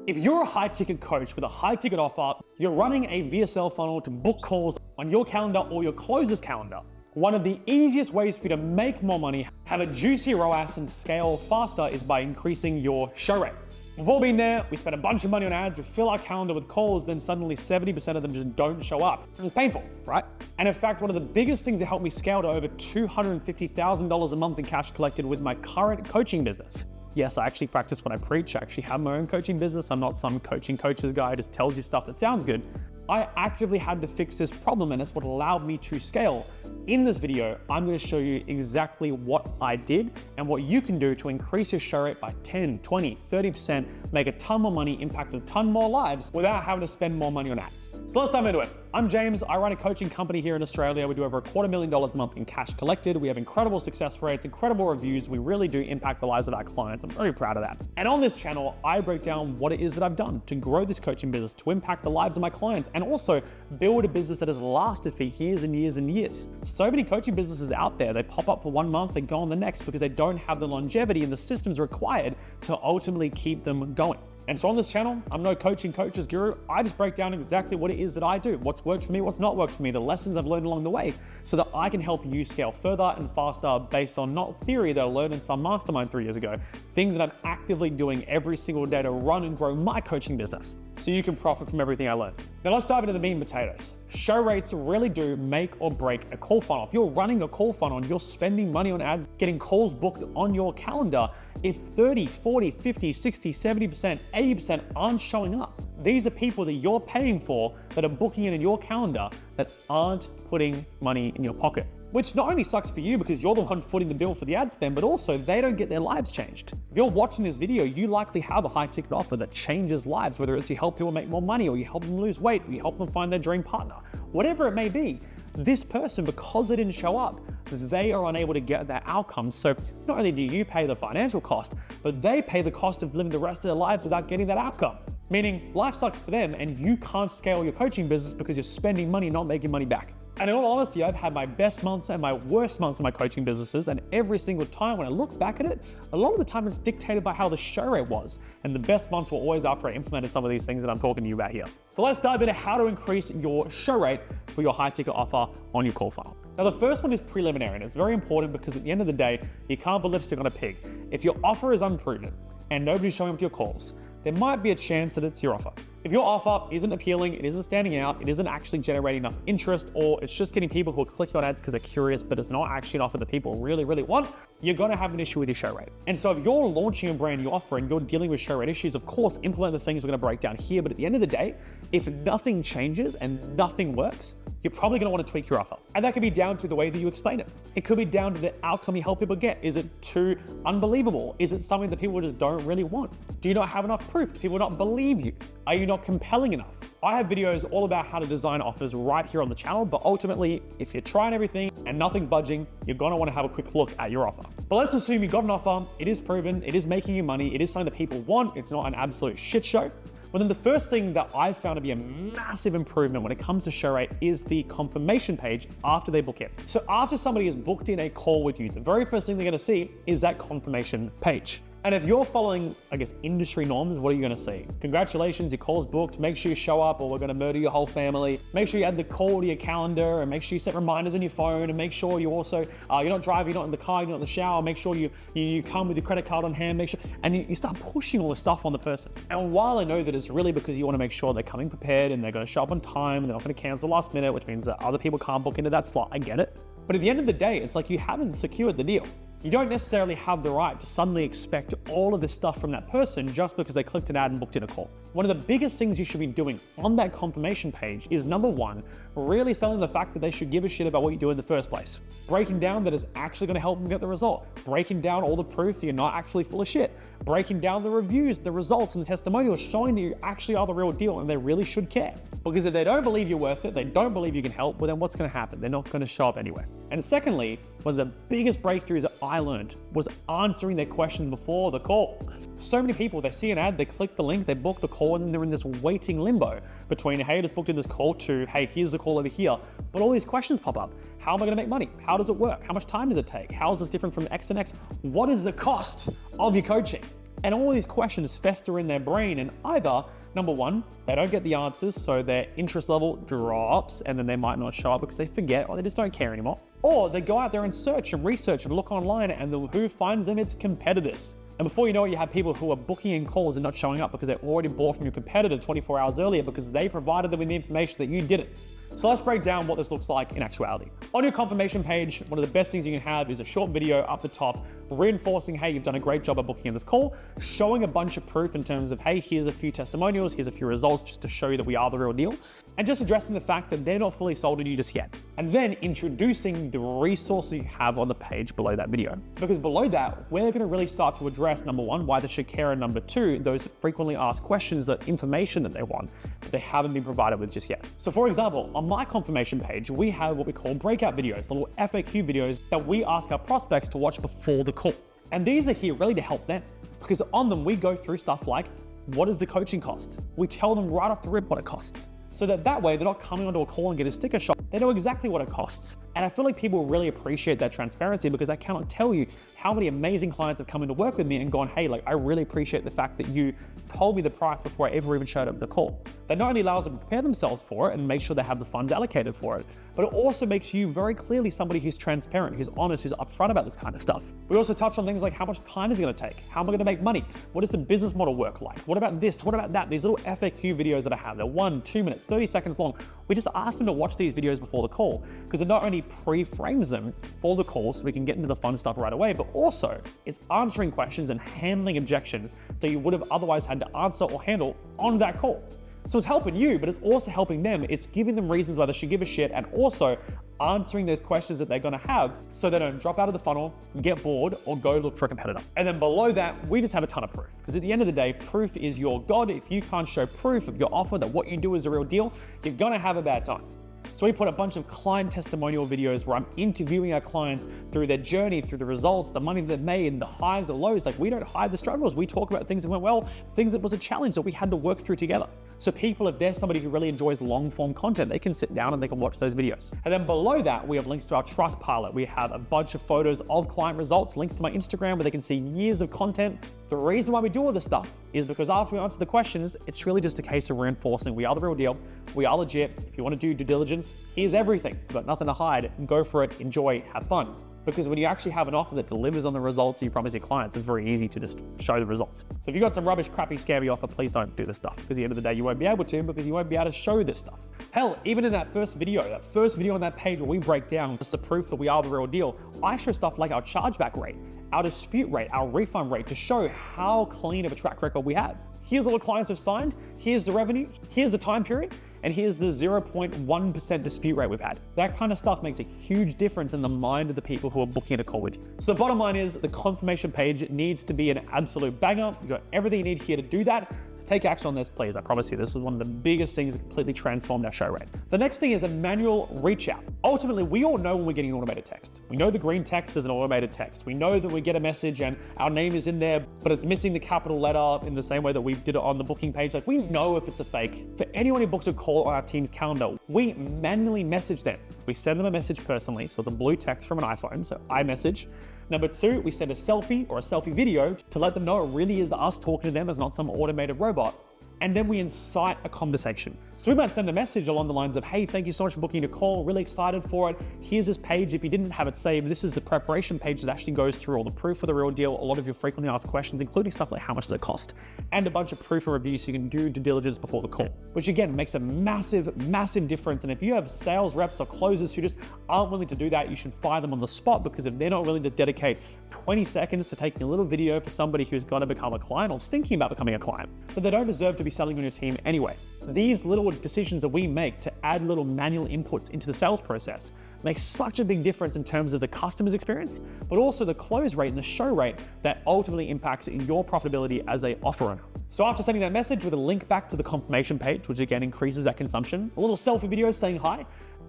If you're a high ticket coach with a high ticket offer, you're running a VSL funnel to book calls on your calendar or your closer's calendar, one of the easiest ways for you to make more money, have a juicy ROAS and scale faster is by increasing your show rate. We've all been there, we spend a bunch of money on ads, we fill our calendar with calls, then suddenly 70% of them just don't show up. It's painful, right? And in fact, one of the biggest things that helped me scale to over $250,000 a month in cash collected with my current coaching business. Yes, I actually practice what I preach. I actually have my own coaching business. I'm not some coaches guy who just tells you stuff that sounds good. I actively had to fix this problem and that's what allowed me to scale. In this video, I'm going to show you exactly what I did and what you can do to increase your show rate by 10, 20, 30%, make a ton more money, impact a ton more lives without having to spend more money on ads. So let's dive into it. I'm James. I run a coaching company here in Australia. We do over $250,000 a month in cash collected. We have incredible success rates, incredible reviews. We really do impact the lives of our clients. I'm very proud of that. And on this channel, I break down what it is that I've done to grow this coaching business, to impact the lives of my clients, and also build a business that has lasted for years and years and years. So many coaching businesses out there, they pop up for 1 month and go on the next because they don't have the longevity and the systems required to ultimately keep them going. And so on this channel, I'm no coaches guru. I just break down exactly what it is that I do, what's worked for me, what's not worked for me, the lessons I've learned along the way, so that I can help you scale further and faster based on not theory that I learned in some mastermind 3 years ago, things that I'm actively doing every single day to run and grow my coaching business, so you can profit from everything I learned. Now let's dive into the meat and potatoes. Show rates really do make or break a call funnel. If you're running a call funnel and you're spending money on ads, getting calls booked on your calendar, if 30, 40, 50, 60, 70%, 80% aren't showing up, these are people that you're paying for that are booking in your calendar that aren't putting money in your pocket. Which not only sucks for you because you're the one footing the bill for the ad spend, but also they don't get their lives changed. If you're watching this video, you likely have a high ticket offer that changes lives, whether it's you help people make more money or you help them lose weight, or you help them find their dream partner, whatever it may be. This person, because they didn't show up, they are unable to get that outcome. So not only do you pay the financial cost, but they pay the cost of living the rest of their lives without getting that outcome. Meaning life sucks for them and you can't scale your coaching business because you're spending money, not making money back. And in all honesty, I've had my best months and my worst months in my coaching businesses, and every single time when I look back at it, a lot of the time it's dictated by how the show rate was. And the best months were always after I implemented some of these things that I'm talking to you about here. So let's dive into how to increase your show rate for your high ticket offer on your call funnel. Now the first one is preliminary, and it's very important because at the end of the day, you can't put lipstick on a pig. If your offer is unproven and nobody's showing up to your calls, there might be a chance that it's your offer. If your offer isn't appealing, it isn't standing out, it isn't actually generating enough interest, or it's just getting people who will click on ads because they're curious, but it's not actually an offer that people really, really want, you're gonna have an issue with your show rate. And so if you're launching a brand new offer and you're dealing with show rate issues, of course, implement the things we're gonna break down here, but at the end of the day, if nothing changes and nothing works, you're probably gonna wanna tweak your offer. And that could be down to the way that you explain it. It could be down to the outcome you help people get. Is it too unbelievable? Is it something that people just don't really want? Do you not have enough proof? Do people not believe you? Are you not compelling enough? I have videos all about how to design offers right here on the channel, but ultimately, if you're trying everything and nothing's budging, you're gonna wanna have a quick look at your offer. But let's assume you got an offer, it is proven, it is making you money, it is something that people want, it's not an absolute shit show. Well, then the first thing that I've found to be a massive improvement when it comes to show rate is the confirmation page after they book in. So after somebody has booked in a call with you, the very first thing they're gonna see is that confirmation page. And if you're following, I guess, industry norms, what are you gonna see? Congratulations, your call's booked, make sure you show up or we're gonna murder your whole family. Make sure you add the call to your calendar and make sure you set reminders on your phone and make sure you also, you're not driving, you're not in the car, you're not in the shower, make sure you come with your credit card on hand, make sure, and you start pushing all this stuff on the person. And while I know that it's really because you wanna make sure they're coming prepared and they're gonna show up on time and they're not gonna cancel last minute, which means that other people can't book into that slot, I get it. But at the end of the day, it's like you haven't secured the deal. You don't necessarily have the right to suddenly expect all of this stuff from that person just because they clicked an ad and booked in a call. One of the biggest things you should be doing on that confirmation page is number one, really selling the fact that they should give a shit about what you do in the first place. Breaking down that it's actually gonna help them get the result. Breaking down all the proof that you're not actually full of shit. Breaking down the reviews, the results, and the testimonials, showing that you actually are the real deal and they really should care. Because if they don't believe you're worth it, they don't believe you can help, well then what's gonna happen? They're not gonna show up anyway. And secondly, one of the biggest breakthroughs that I learned was answering their questions before the call. So many people, they see an ad, they click the link, they book the call, and then they're in this waiting limbo between, hey, I just booked in this call to, hey, here's the call over here. But all these questions pop up. How am I gonna make money? How does it work? How much time does it take? How is this different from X and X? What is the cost of your coaching? And all these questions fester in their brain, and either, number one, they don't get the answers, so their interest level drops, and then they might not show up because they forget or they just don't care anymore. Or they go out there and search and research and look online, and who finds them? It's competitors. And before you know it, you have people who are booking in calls and not showing up because they already bought from your competitor 24 hours earlier because they provided them with the information that you didn't. So let's break down what this looks like in actuality. On your confirmation page, one of the best things you can have is a short video up the top reinforcing, hey, you've done a great job of booking in this call, showing a bunch of proof in terms of, hey, here's a few testimonials, here's a few results just to show you that we are the real deal, and just addressing the fact that they're not fully sold on you just yet. And then introducing the resources you have on the page below that video. Because below that, we're gonna really start to address, number one, why they should care, and number two, those frequently asked questions, that information that they want, that they haven't been provided with just yet. So for example, on my confirmation page, we have what we call breakout videos, little FAQ videos that we ask our prospects to watch before the call. And these are here really to help them, because on them, we go through stuff like, what does the coaching cost? We tell them right off the rip what it costs. So that way they're not coming onto a call and get a sticker shock. They know exactly what it costs. And I feel like people really appreciate that transparency, because I cannot tell you how many amazing clients have come in to work with me and gone, hey, like, I really appreciate the fact that you told me the price before I ever even showed up the call. That not only allows them to prepare themselves for it and make sure they have the funds allocated for it, but it also makes you very clearly somebody who's transparent, who's honest, who's upfront about this kind of stuff. We also touch on things like, how much time is it gonna take? How am I gonna make money? What does the business model work like? What about this? What about that? These little FAQ videos that I have, they're 1, 2 minutes, 30 seconds long. We just ask them to watch these videos before the call, because it not only pre-frames them for the call so we can get into the fun stuff right away, but also it's answering questions and handling objections that you would have otherwise had to answer or handle on that call. So it's helping you, but it's also helping them. It's giving them reasons why they should give a shit, and also answering those questions that they're gonna have so they don't drop out of the funnel, get bored, or go look for a competitor. And then below that, we just have a ton of proof. Because at the end of the day, proof is your God. If you can't show proof of your offer that what you do is a real deal, you're gonna have a bad time. So we put a bunch of client testimonial videos where I'm interviewing our clients through their journey, through the results, the money that they've made, the highs or lows. Like, we don't hide the struggles. We talk about things that went well, things that was a challenge that we had to work through together. So people, if they're somebody who really enjoys long form content, they can sit down and they can watch those videos. And then below that, we have links to our Trustpilot. We have a bunch of photos of client results, links to my Instagram where they can see years of content. The reason why we do all this stuff is because after we answer the questions, it's really just a case of reinforcing we are the real deal, we are legit. If you want to do due diligence, here's everything. You've got nothing to hide. Go for it, enjoy, have fun. Because when you actually have an offer that delivers on the results you promise your clients, it's very easy to just show the results. So if you've got some rubbish, crappy, scammy offer, please don't do this stuff, because at the end of the day, you won't be able to, because you won't be able to show this stuff. Hell, even in that first video on that page where we break down just the proof that we are the real deal, I show stuff like our chargeback rate, our dispute rate, our refund rate, to show how clean of a track record we have. Here's all the clients we've signed, here's the revenue, here's the time period, and here's the 0.1% dispute rate we've had. That kind of stuff makes a huge difference in the mind of the people who are booking a call with you. So the bottom line is the confirmation page needs to be an absolute banger. You've got everything you need here to do that. Take action on this, please. I promise you, this is one of the biggest things that completely transformed our show rate. The next thing is a manual reach out. Ultimately, we all know when we're getting an automated text. We know the green text is an automated text. We know that we get a message and our name is in there, but it's missing the capital letter in the same way that we did it on the booking page. Like, we know if it's a fake. For anyone who books a call on our team's calendar, we manually message them. We send them a message personally, so it's a blue text from an iPhone, so iMessage. Number two, we send a selfie or a selfie video to let them know it really is us talking to them, as not some automated robot. And then we incite a conversation. So we might send a message along the lines of, hey, thank you so much for booking a call, really excited for it. Here's this page. If you didn't have it saved, this is the preparation page that actually goes through all the proof of the real deal, a lot of your frequently asked questions, including stuff like how much does it cost, and a bunch of proof and reviews so you can do due diligence before the call, which again makes a massive, massive difference. And if you have sales reps or closers who just aren't willing to do that, you should fire them on the spot, because if they're not willing to dedicate 20 seconds to taking a little video for somebody who's going to become a client or thinking about becoming a client, then they don't deserve to be selling on your team anyway. These little decisions that we make to add little manual inputs into the sales process makes such a big difference in terms of the customer's experience, but also the close rate and the show rate that ultimately impacts your profitability as an offer owner. So after sending that message with a link back to the confirmation page, which again increases that consumption, a little selfie video saying hi,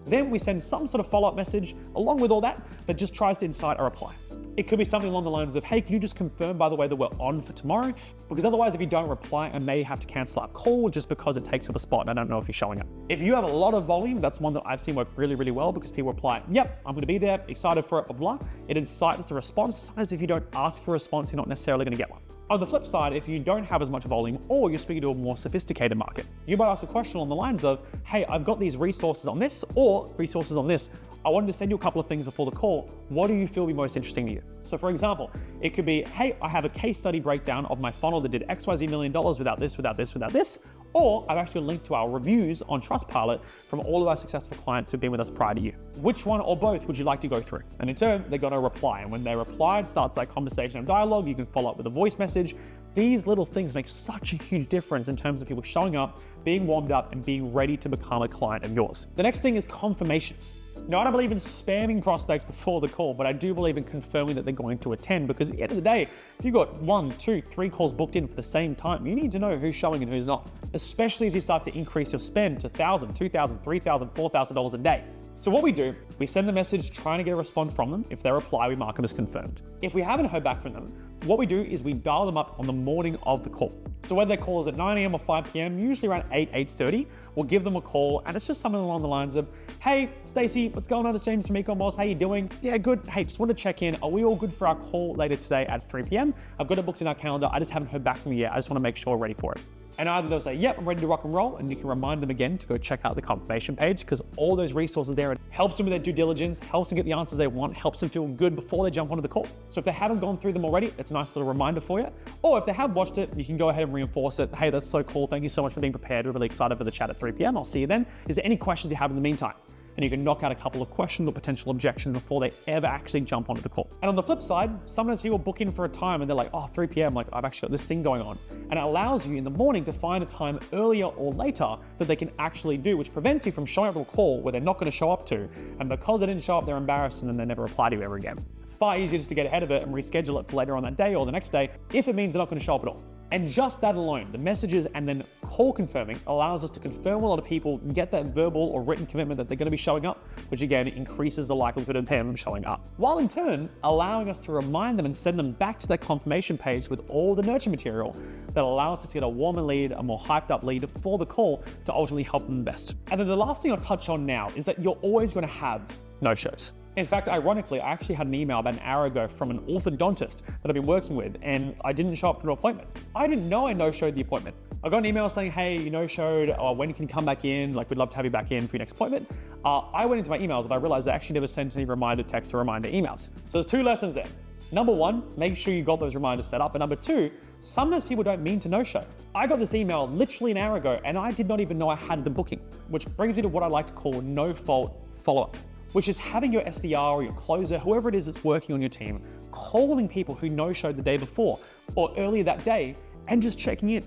then we send some sort of follow-up message along with all that just tries to incite a reply. It could be something along the lines of, hey, can you just confirm, by the way, that we're on for tomorrow? Because otherwise, if you don't reply, I may have to cancel our call just because it takes up a spot and I don't know if you're showing up. If you have a lot of volume, that's one that I've seen work really, really well, because people reply, yep, I'm gonna be there, excited for it, blah, blah. It incites a response. Sometimes if you don't ask for a response, you're not necessarily gonna get one. On the flip side, if you don't have as much volume or you're speaking to a more sophisticated market, you might ask a question on the lines of, hey, I've got these resources on this or resources on this. I wanted to send you a couple of things before the call. What do you feel would be most interesting to you? So for example, it could be, hey, I have a case study breakdown of my funnel that did XYZ $1 million without this, without this, without this. Or I've actually linked to our reviews on Trustpilot from all of our successful clients who've been with us prior to you. Which one or both would you like to go through? And in turn, they're gonna reply. And when they reply, it starts that conversation and dialogue. You can follow up with a voice message. These little things make such a huge difference in terms of people showing up, being warmed up, and being ready to become a client of yours. The next thing is confirmations. Now, I don't believe in spamming prospects before the call, but I do believe in confirming that they're going to attend, because at the end of the day, if you've got 1, 2, 3 calls booked in for the same time, you need to know who's showing and who's not, especially as you start to increase your spend to $1,000, $2,000, $3,000, $4,000 a day. So what we do, we send the message trying to get a response from them. If they reply, we mark them as confirmed. If we haven't heard back from them, what we do is we dial them up on the morning of the call. So whether their call is at 9 a.m. or 5 p.m., usually around 8:30, we'll give them a call, and it's just something along the lines of, hey, Stacey, what's going on? It's James from Ecom Boss. How you doing? Yeah, good. Hey, just want to check in. Are we all good for our call later today at 3 p.m.? I've got it booked in our calendar. I just haven't heard back from you yet. I just want to make sure we're ready for it. And either they'll say, yep, I'm ready to rock and roll, and you can remind them again to go check out the confirmation page, because all those resources there, it helps them with their due diligence, helps them get the answers they want, helps them feel good before they jump onto the call. So if they haven't gone through them already, it's a nice little reminder for you. Or if they have watched it, you can go ahead and reinforce it. Hey, that's so cool. Thank you so much for being prepared. We're really excited for the chat at 3 p.m. I'll see you then. Is there any questions you have in the meantime? And you can knock out a couple of questions or potential objections before they ever actually jump onto the call. And on the flip side, sometimes people book in for a time and they're like, oh, 3 p.m., like I've actually got this thing going on. And it allows you in the morning to find a time earlier or later that they can actually do, which prevents you from showing up to a call where they're not going to show up to. And because they didn't show up, they're embarrassed and then they never reply to you ever again. It's far easier just to get ahead of it and reschedule it for later on that day or the next day if it means they're not going to show up at all. And just that alone, the messages and then call confirming allows us to confirm with a lot of people and get that verbal or written commitment that they're going to be showing up, which again increases the likelihood of them showing up. While in turn, allowing us to remind them and send them back to that confirmation page with all the nurture material that allows us to get a warmer lead, a more hyped up lead for the call to ultimately help them the best. And then the last thing I'll touch on now is that you're always going to have no-shows. In fact, ironically, I actually had an email about an hour ago from an orthodontist that I've been working with, and I didn't show up to an appointment. I didn't know I no-showed the appointment. I got an email saying, hey, you no-showed, when can you come back in? Like, we'd love to have you back in for your next appointment. I went into my emails and I realized I actually never sent any reminder texts or reminder emails. So there's 2 lessons there. Number 1, make sure you got those reminders set up. And number 2, sometimes people don't mean to no-show. I got this email literally an hour ago and I did not even know I had the booking, which brings me to what I like to call no-fault follow-up, which is having your SDR or your closer, whoever it is that's working on your team, calling people who no-showed the day before or earlier that day and just checking in.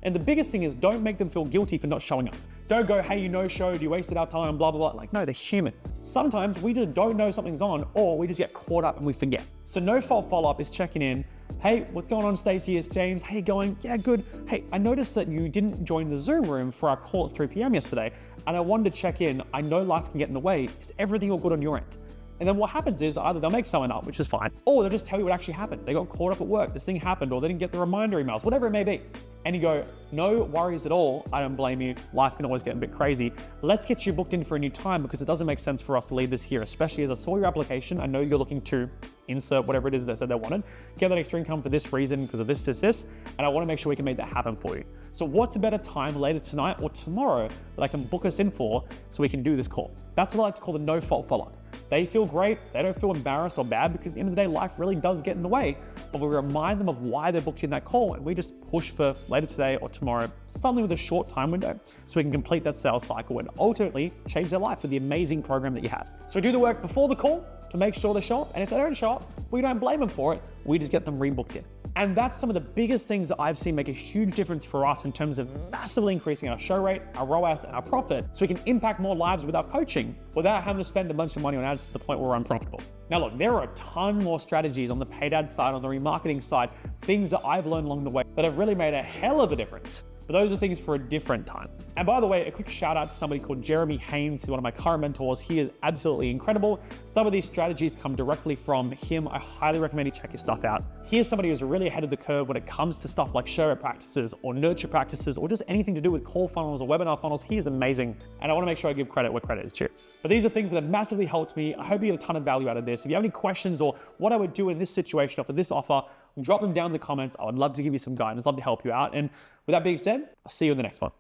And the biggest thing is, don't make them feel guilty for not showing up. Don't go, hey, you no-showed, you wasted our time, blah, blah, blah. Like, no, they're human. Sometimes we just don't know something's on, or we just get caught up and we forget. So no-fault follow-up is checking in. Hey, what's going on, Stacey? It's James. How you going? Yeah, good. Hey, I noticed that you didn't join the Zoom room for our call at 3 p.m. yesterday, and I wanted to check in. I know life can get in the way. Is everything all good on your end? And then what happens is either they'll make someone up, which is fine, or they'll just tell you what actually happened. They got caught up at work, this thing happened, or they didn't get the reminder emails, whatever it may be. And you go, no worries at all. I don't blame you. Life can always get a bit crazy. Let's get you booked in for a new time, because it doesn't make sense for us to leave this here, especially as I saw your application. I know you're looking to insert whatever it is that they wanted. Get that extra income for this reason, because of this, and I want to make sure we can make that happen for you. So what's a better time later tonight or tomorrow that I can book us in for so we can do this call? That's what I like to call the no-fault follow-up. They feel great, they don't feel embarrassed or bad, because at the end of the day, life really does get in the way, but we remind them of why they booked in that call, and we just push for later today or tomorrow, something with a short time window, so we can complete that sales cycle and ultimately change their life with the amazing program that you have. So we do the work before the call to make sure they show up, and if they don't show up, we don't blame them for it, we just get them rebooked in. And that's some of the biggest things that I've seen make a huge difference for us in terms of massively increasing our show rate, our ROAS, and our profit, so we can impact more lives with our coaching without having to spend a bunch of money on ads to the point where we're unprofitable. Now look, there are a ton more strategies on the paid ad side, on the remarketing side, things that I've learned along the way that have really made a hell of a difference. But those are things for a different time. And by the way, a quick shout out to somebody called Jeremy Haynes, who's one of my current mentors. He is absolutely incredible. Some of these strategies come directly from him. I highly recommend you check his stuff out. Here's somebody who's really ahead of the curve when it comes to stuff like show rate practices or nurture practices or just anything to do with call funnels or webinar funnels. He is amazing. And I want to make sure I give credit where credit is due. But these are things that have massively helped me. I hope you get a ton of value out of this. If you have any questions or what I would do in this situation or for this offer, drop them down in the comments. I would love to give you some guidance, love to help you out. And with that being said, I'll see you in the next one.